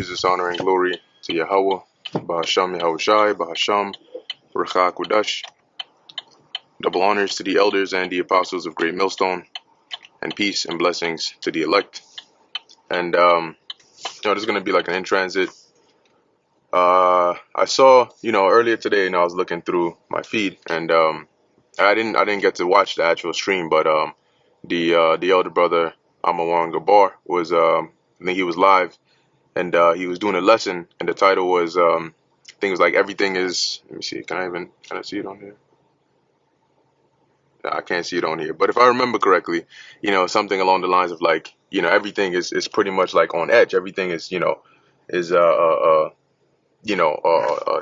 praises, honor, and glory to Yahweh, Bahasham Yahushai, Bahasham, Ruach Kudash. Double honors to the elders and the apostles of Great Millstone, and peace and blessings to the elect. And this is gonna be like an in transit. I saw, earlier today, I was looking through my feed, and I didn't get to watch the actual stream, but the elder brother Amawang Gabar was I think he was live, and he was doing a lesson, and the title was things like everything is. Let me see. Can I see it on here? No, I can't see it on here. But if I remember correctly, something along the lines of like, everything is pretty much like on edge. Everything is is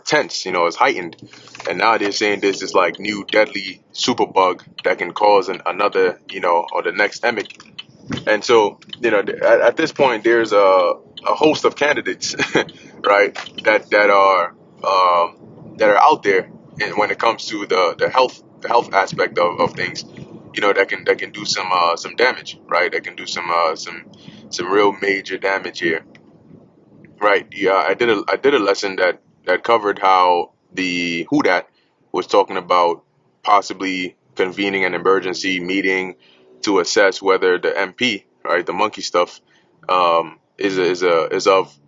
tense. Is heightened. And now they're saying there's this like new deadly super bug that can cause another or the next emic. And so at this point there's a host of candidates, right? That are out there, and when it comes to the health aspect of things, that can do some damage, right? That can do some real major damage here, right? Yeah, I did a lesson that covered how the who that was talking about possibly convening an emergency meeting to assess whether the MP, right, the monkey stuff, is of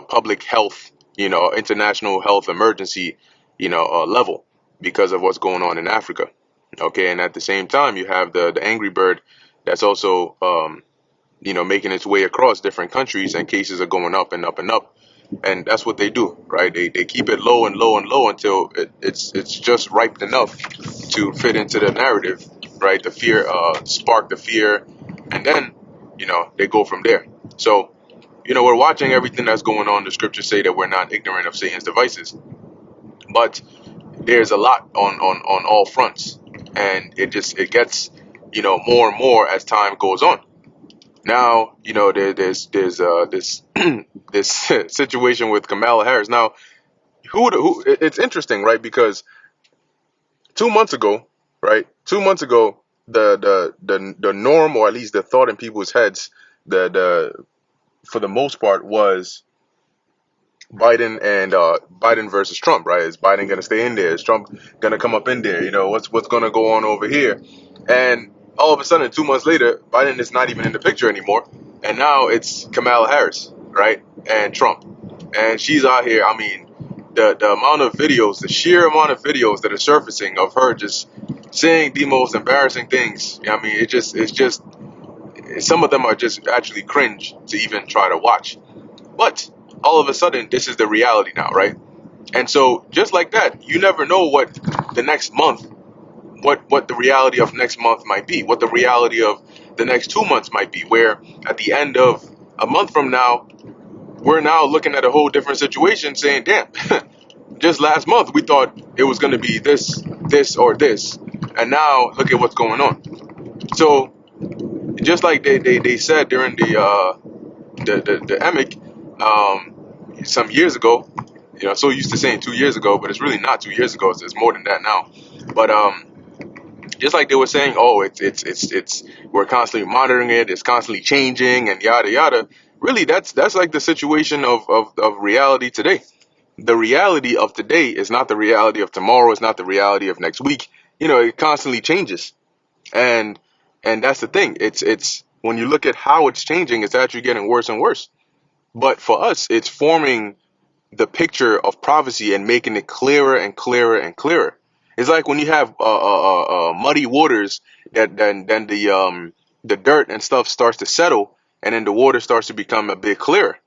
public health, international health emergency, level because of what's going on in Africa. Okay, and at the same time, you have the angry bird that's also, making its way across different countries, and cases are going up and up and up. And that's what they do, right? They keep it low and low and low until it's just ripe enough to fit into the narrative, right? The fear, spark the fear, and then, they go from there. So, we're watching everything that's going on. The scriptures say that we're not ignorant of Satan's devices, but there's a lot on all fronts, and it gets, more and more as time goes on. Now, there's this this situation with Kamala Harris. Now, it's interesting, right? Because 2 months ago, right? 2 months ago, the norm, or at least the thought in people's heads, the for the most part, was Biden and Biden versus Trump, right? Is Biden gonna stay in there? Is Trump gonna come up in there? What's gonna go on over here? And all of a sudden, 2 months later, Biden is not even in the picture anymore, and now it's Kamala Harris, right? And Trump, and she's out here. I mean, the amount of videos, the sheer amount of videos that are surfacing of her just saying the most embarrassing things. I mean, it's just some of them are just actually cringe to even try to watch. But all of a sudden, this is the reality now, right? And so, just like that, you never know what the next month, what the reality of next month might be, what the reality of the next 2 months might be, where at the end of a month from now, we're now looking at a whole different situation saying, damn, just last month we thought it was going to be this, or this. And now look at what's going on. So, just like they said during the EMIC, some years ago, so used to saying 2 years ago, but it's really not 2 years ago. It's more than that now. But just like they were saying, oh, it's we're constantly monitoring it, it's constantly changing, and yada yada. Really, that's like the situation of reality today. The reality of today is not the reality of tomorrow. It's not the reality of next week. It constantly changes, and that's the thing. It's when you look at how it's changing, it's actually getting worse and worse. But for us, it's forming the picture of prophecy and making it clearer and clearer and clearer. It's like when you have muddy waters, that then the dirt and stuff starts to settle, and then the water starts to become a bit clearer.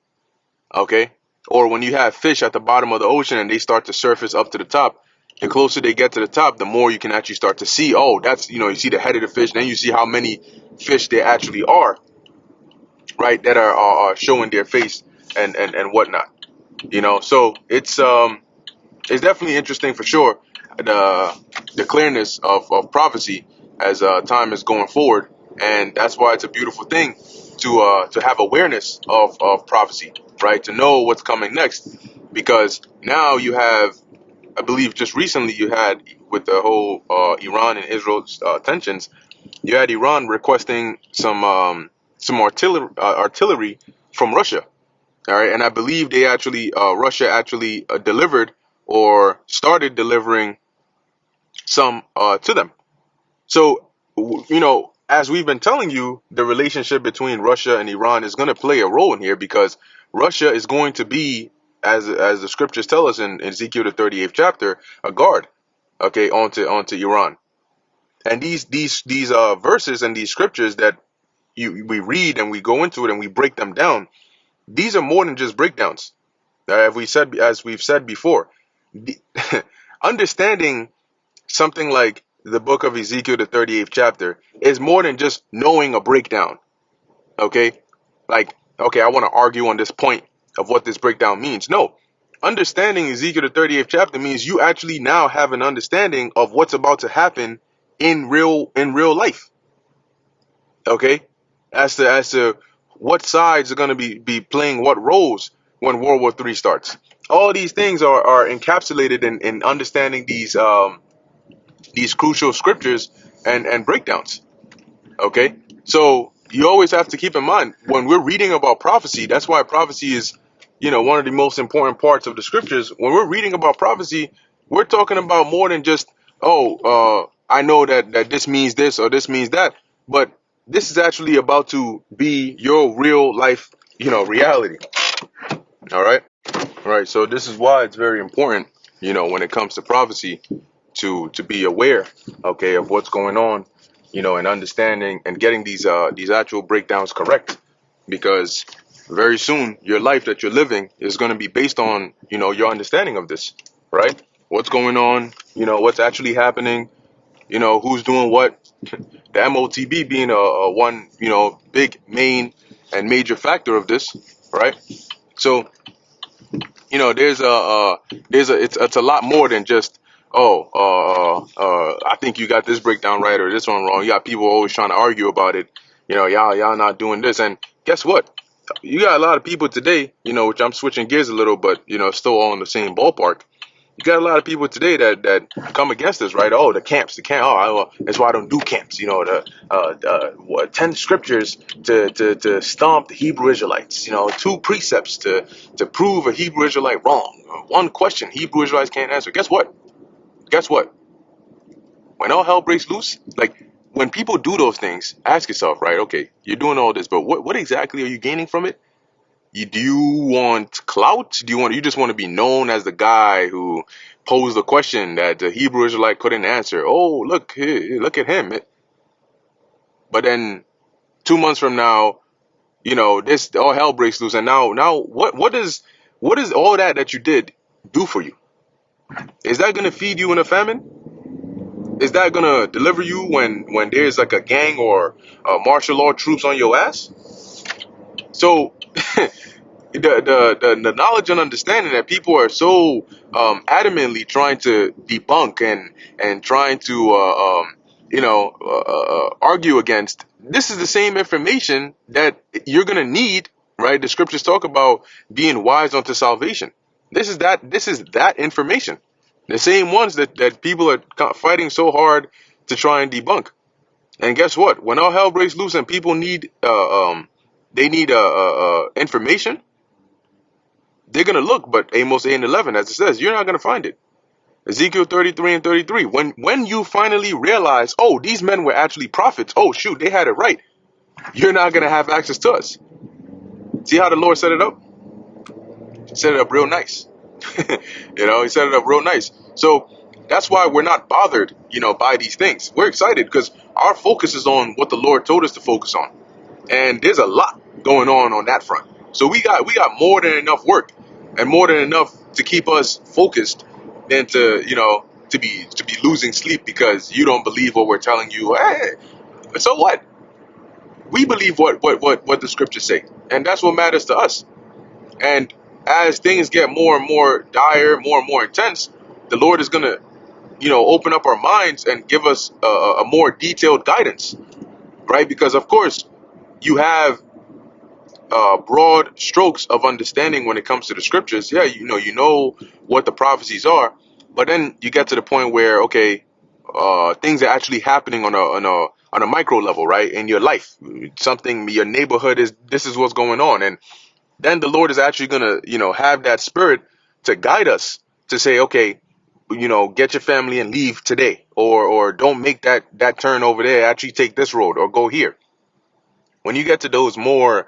Okay, or when you have fish at the bottom of the ocean and they start to surface up to the top. The closer they get to the top, the more you can actually start to see. Oh, that's you see the head of the fish. Then you see how many fish there actually are, right? That are showing their face and whatnot. So it's definitely interesting for sure. The clearness of prophecy as time is going forward, and that's why it's a beautiful thing to have awareness of prophecy, right? To know what's coming next, because now you have, I believe, just recently you had with the whole Iran and Israel tensions, you had Iran requesting some artillery from Russia. All right, and I believe they actually, Russia actually delivered or started delivering some to them. So, as we've been telling you, the relationship between Russia and Iran is going to play a role in here because Russia is going to be, as the scriptures tell us in Ezekiel the 38th chapter, a guard, okay, onto Iran. And these verses and these scriptures that we read and we go into it and we break them down, these are more than just breakdowns. As we've said before, the, understanding something like the book of Ezekiel, the 38th chapter, is more than just knowing a breakdown. Okay? Like, okay, I want to argue on this point of what this breakdown means. No. Understanding Ezekiel, the 38th chapter means you actually now have an understanding of what's about to happen in real life. Okay? As to what sides are going to be playing what roles when World War III starts. All these things are encapsulated in understanding these crucial scriptures and breakdowns. Okay, so you always have to keep in mind when we're reading about prophecy. That's why prophecy is, one of the most important parts of the scriptures. When we're reading about prophecy, we're talking about more than just, I know that this means this or this means that, but this is actually about to be your real life, reality. All right, all right. So this is why it's very important, when it comes to prophecy, to be aware, okay, of what's going on, and understanding and getting these actual breakdowns correct, because very soon your life that you're living is going to be based on your understanding of this, right? What's going on, what's actually happening, who's doing what. The MOTB being a one big main and major factor of this, right? So it's a lot more than just, I think you got this breakdown right or this one wrong. You got people always trying to argue about it. Y'all not doing this, and guess what? You got a lot of people today, which I'm switching gears a little, but still all in the same ballpark. You got a lot of people today that come against this, right? Oh, the camp. That's why I don't do camps. The 10 scriptures to stomp the Hebrew Israelites. 2 precepts to prove a Hebrew Israelite wrong. 1 question Hebrew Israelites can't answer. Guess what? Guess what? When all hell breaks loose, like when people do those things, ask yourself, right? Okay, you're doing all this, but what exactly are you gaining from it? Do you want clout? You just want to be known as the guy who posed the question that the Hebrew Israelite couldn't answer? Oh, look at him. But then 2 months from now, this all hell breaks loose, and now what is all that you did do for you? Is that gonna feed you in a famine? Is that gonna deliver you when there's like a gang or martial law troops on your ass? So the knowledge and understanding that people are so adamantly trying to debunk and trying to argue against, this is the same information that you're gonna need, right? The scriptures talk about being wise unto salvation. This is that information, the same ones that people are fighting so hard to try and debunk. And guess what? When all hell breaks loose and people need information, they're going to look, but Amos 8 and 11, as it says, you're not going to find it. Ezekiel 33 and 33, when you finally realize, oh, these men were actually prophets, oh, shoot, they had it right, you're not going to have access to us. See how the Lord set it up? He set it up real nice. He set it up real nice. So that's why we're not bothered, by these things. We're excited because our focus is on what the Lord told us to focus on. And there's a lot going on that front. So we got more than enough work and more than enough to keep us focused than to be losing sleep because you don't believe what we're telling you. Hey, so what? We believe what the scriptures say, and that's what matters to us. And as things get more and more dire, more and more intense, the Lord is gonna open up our minds and give us a more detailed guidance, right? Because of course you have broad strokes of understanding when it comes to the scriptures. Yeah, you know what the prophecies are, but then you get to the point where, okay, things are actually happening on a micro level, right? In your life, something, your neighborhood, this is what's going on, and then the Lord is actually gonna, have that spirit to guide us to say, okay, get your family and leave today, or don't make that turn over there. Actually, take this road or go here. When you get to those more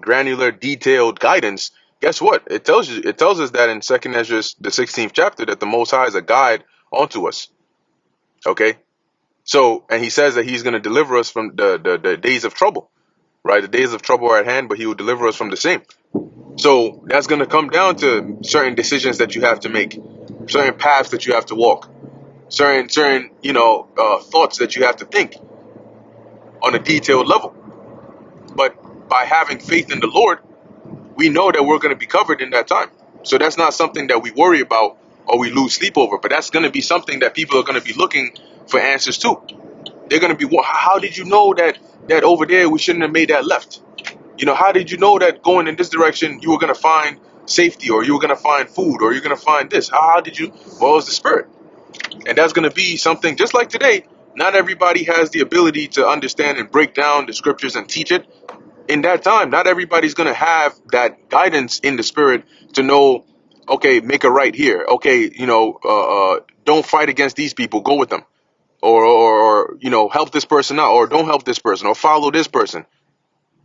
granular, detailed guidance, guess what? It tells us that in Second Ezra, the 16th chapter, that the Most High is a guide unto us. Okay, so and He says that He's going to deliver us from the days of trouble. Right, the days of trouble are at hand, but He will deliver us from the same. So that's going to come down to certain decisions that you have to make, certain paths that you have to walk, certain thoughts that you have to think on a detailed level. But by having faith in the Lord, we know that we're going to be covered in that time. So that's not something that we worry about or we lose sleep over, but that's going to be something that people are going to be looking for answers to. They're going to be, well, how did you know that over there we shouldn't have made that left? How did you know that going in this direction you were going to find safety, or you were going to find food, or you're going to find this? How did you? Well, it's the Spirit. And that's going to be something just like today. Not everybody has the ability to understand and break down the scriptures and teach it. In that time, not everybody's going to have that guidance in the Spirit to know, okay, make a right here. Okay, don't fight against these people. Go with them. Or help this person out, or don't help this person, or follow this person.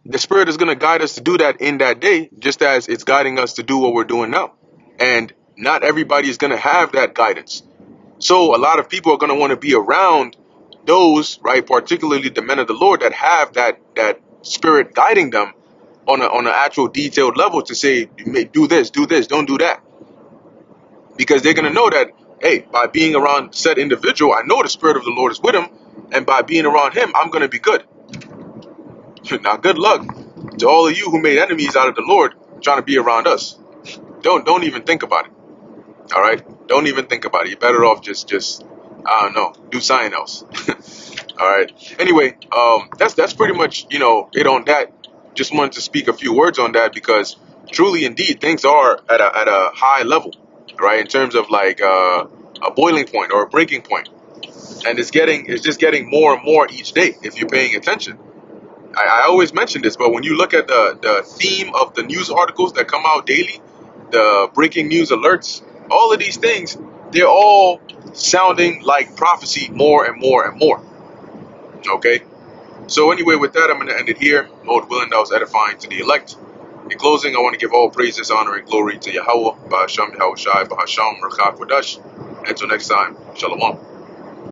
The Spirit is going to guide us to do that in that day, just as it's guiding us to do what we're doing now. And not everybody is going to have that guidance. So a lot of people are going to want to be around those, right, particularly the men of the Lord that have that Spirit guiding them on an actual detailed level to say, do this, don't do that. Because they're going to know that, hey, by being around said individual, I know the Spirit of the Lord is with him. And by being around him, I'm going to be good. Now, good luck to all of you who made enemies out of the Lord trying to be around us. Don't even think about it. All right? Don't even think about it. You're better off just I don't know, do something else. All right. Anyway, that's pretty much, it on that. Just wanted to speak a few words on that because truly indeed things are at a high level, right? In terms of like a boiling point or a breaking point. And it's just getting more and more each day if you're paying attention. I always mention this, but when you look at the theme of the news articles that come out daily, the breaking news alerts, all of these things, they're all sounding like prophecy more and more and more. Okay? So anyway, with that, I'm going to end it here. Lord willing, that was edifying to the elect. In closing, I want to give all praises, honor, and glory to Yahweh, Ba'asham Yahushai, Ba'asham, Rechak Wadash. Until next time, Shalom.